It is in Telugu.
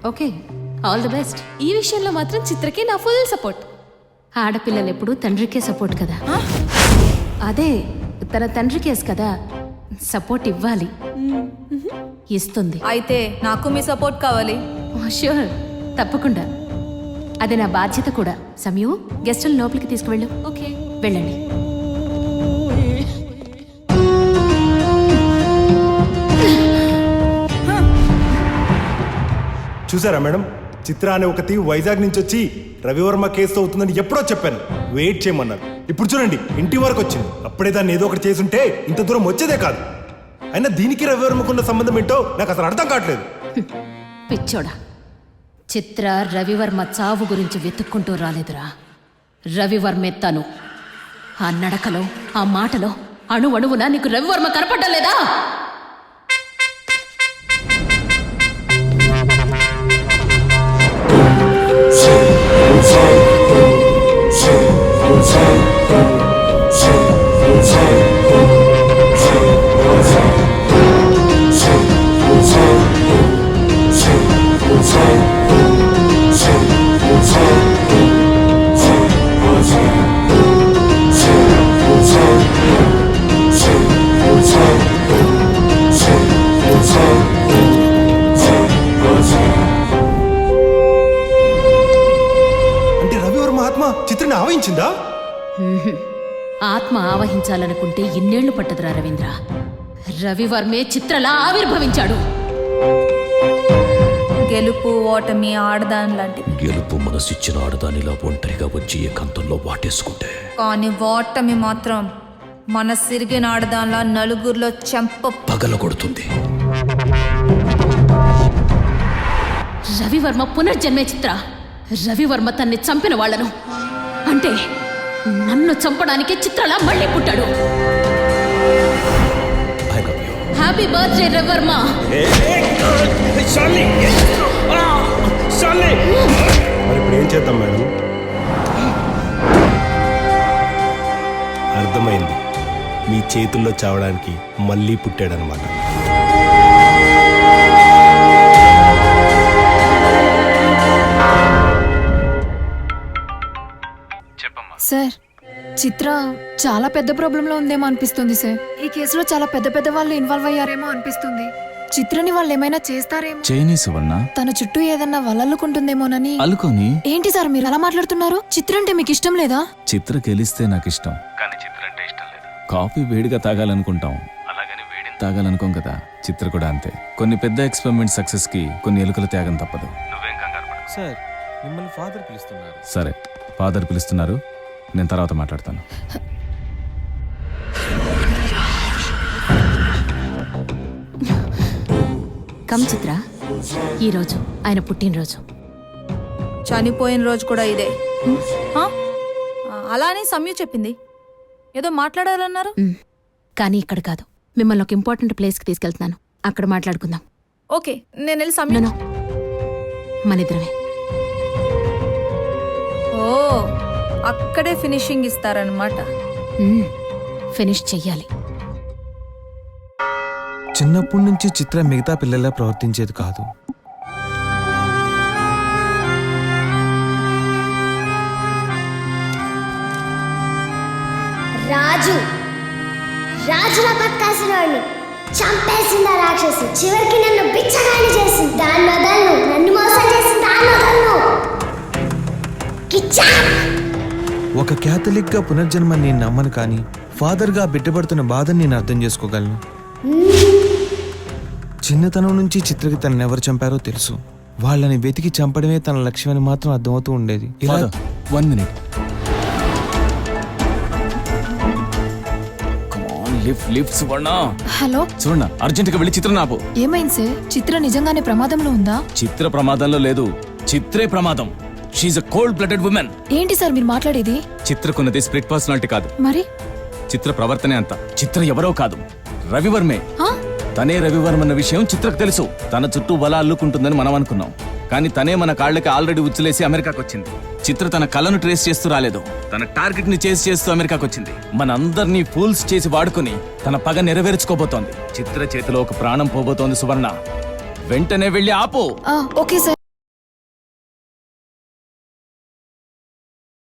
Okay, all the best. ఈ విషయంలో మాత్రం చిత్రకి నా ఫుల్ సపోర్ట్. ఆడపిల్లలు ఎప్పుడు తండ్రికే సపోర్ట్ కదా. అదే తన తండ్రి కేసు కదా, సపోర్ట్ ఇవ్వాలి. ఇస్తుంది. అయితే నాకు మీ సపోర్ట్ కావాలి. ష్యూర్, తప్పకుండా. అది నా బాధ్యత కూడా. సమయం గెస్టులు లోపలికి తీసుకువెళ్ళు. ఓకే, వెళ్ళండి. చూసారా మేడం, చిత్ర అనే ఒకటి వైజాగ్ నుంచి వచ్చి రవివర్మ కేసు అవుతుందని ఎప్పుడో చెప్పాను, వెయిట్ చేయమన్నారు. ఇప్పుడు చూడండి ఇంటి వరకు వచ్చింది. అప్పుడే దాన్ని ఏదో ఒకటి చేసుంటే ఇంత దూరం వచ్చేదే కాదు. అయినా దీనికి రవివర్మకున్న సంబంధం ఏంటో నాకు అసలు అర్థం కావట్లేదు. పిచ్చోడా, చిత్ర రవివర్మ చావు గురించి వెతుక్కుంటూ రాలేదురా. రవివర్మే తను. ఆ నడకలో, ఆ మాటలో అణువణువున నీకు రవివర్మ కనపడ్డలేదా? అంటే రవివర్మ ఆత్మ చిత్రని ఆవహించిందా? ఆత్మ ఆవహించాలనుకుంటే ఇన్నేళ్లు పట్టదురా రవీంద్ర. రవివర్మే చిత్రలా ఆవిర్భవించాడు. గెలుపు ఓటమి ఆడదాని లాంటివి. గెలుపు మనసిచ్చిన ఆడదానిలా ఒంటరిగా వచ్చి ఏకాంతంలో వాటేసుకుంటే, కానీ ఓటమి మాత్రం మనసిరిగిన ఆడదానిలా నలుగురిలో చెంప పగలగొడుతుంది. రవివర్మ పునర్జన్మే చిత్ర. రవివర్మ తన్ని చంపిన వాళ్లను, అంటే నన్ను చంపడానికి చిత్రలా మళ్ళీ పుట్టాడు. I love you. Happy birthday Ravi Varma. మరి ఇప్పుడు ఏం చేద్దాం మేడం? అర్థమైంది, మీ చేతుల్లో చావడానికి మళ్ళీ పుట్టాడనమాట. సార్, చిత్ర చాలా పెద్ద ప్రాబ్లంలో ఉందేమో అనిపిస్తుంది సార్. ఈ కేసులో చాలా పెద్ద పెద్ద వాళ్ళు ఇన్వాల్వ్ అయ్యారేమో అనిపిస్తుంది. చిత్రని వాళ్ళు ఏమైనా చేస్తారేమో. చైనీస్ సువర్ణ తన చుట్టూ ఏదన్నా వలల్లుకుంటుందేమోనని. అలుకొని ఏంటి సార్ మీరు అలా మాట్లాడుతున్నారు? చిత్ర అంటే మీకు ఇష్టం లేదా? చిత్ర గెలిస్తే నాకు ఇష్టం, కానీ చిత్ర అంటే ఇష్టం లేదు. కాఫీ వేడిగా తాగాలనుకుంటాం, అలాగని వేడిని తాగాలనుకోం కదా. చిత్ర కూడా అంతే. కొన్ని పెద్ద ఎక్స్పెరిమెంట్ సక్సెస్ కి కొన్ని ఎలుకల త్యాగం తప్పదు. సార్, మిమ్మల్ని ఫాదర్ పిలుస్తున్నారు. సరే, ఫాదర్ పిలుస్తున్నారు, నేను తర్వాత మాట్లాడతాను. కమ్ చిత్ర, ఈరోజు ఆయన పుట్టినరోజు. చనిపోయిన రోజు కూడా ఇదే. ఆ? అలా అని సమయం చెప్పింది. ఏదో మాట్లాడాలన్నారు. కానీ ఇక్కడ కాదు, మిమ్మల్ని ఒక ఇంపార్టెంట్ ప్లేస్కి తీసుకెళ్తున్నాను. అక్కడ మాట్లాడుకుందాం. ఓకే, నేను వెళ్ళి సమయం. మనిద్దరమే. ఓ, అక్కడే ఫినిషింగ్ ఇస్తారనమాట. ఫినిష్ చెయ్యాలి. చిన్నప్పటి నుంచి చిత్ర మిగతా పిల్లల్లా ప్రవర్తించేది కాదు. రాజుల బతకాల్సినవాడిని చంపేసింది ఆ రాక్షసి. చివరికి నన్ను బిచ్చగాని చేసింది. దాన్ని వదలను. నన్ను మోసం చేసింది. దాన్ని వదలను. ఒక క్యాథలిక్ గా పునర్జన్మ నేను నమ్మను, కానీ ఫాదర్ గా బిడ్డపడుతున్న బాధని నేను అర్థం చేసుకోగలను. చిన్నతనం నుంచి చిత్రకి తనని ఎవరు చంపారో తెలుసు. వాళ్ళని వెతికి చంపడమే తన లక్ష్యమని మాత్రం అర్థమవుతూ ఉండేది. One minute. హలో చూడ, అర్జెంట్ గా వెళ్ళి చిత్ర నాపు. ఏమైంది సార్? చిత్ర నిజంగానే ప్రమాదంలో ఉందా? చిత్ర ప్రమాదంలో లేదు, చిత్రే ప్రమాదం. She a cold blooded woman. ఏంటి సార్ మీరు మాట్లాడేది? చిత్రకున్నది స్ప్లిట్ పర్సనాలిటీ కాదు, మరి చిత్ర ప్రవర్తనే అంత. చిత్ర ఎవరో కాదు, రవివర్మే. ఆ? తనే రవివర్మ అన్న విషయం చిత్రకు తెలుసు. తన చుట్టూ వల అల్లుకుంటుందని మనం అనుకున్నాం, కానీ తనే మన కాళ్ళకి ఆల్రెడీ ఉచ్చులేసి అమెరికాకు వచ్చింది. చిత్ర తన కళను ట్రేస్ చేస్తూ రాలేదు, తన టార్గెట్ ని చేసి చేస్తూ అమెరికాకు వచ్చింది. మనందరినీ ఫూల్స్ చేసి వాడుకుని తన పగ నెరవేర్చుకోబోతోంది. చిత్ర చేతిలో ఒక ప్రాణం పోబోతోంది సువర్ణ. వెంటనే వెళ్ళి ఆపు. Okay sir.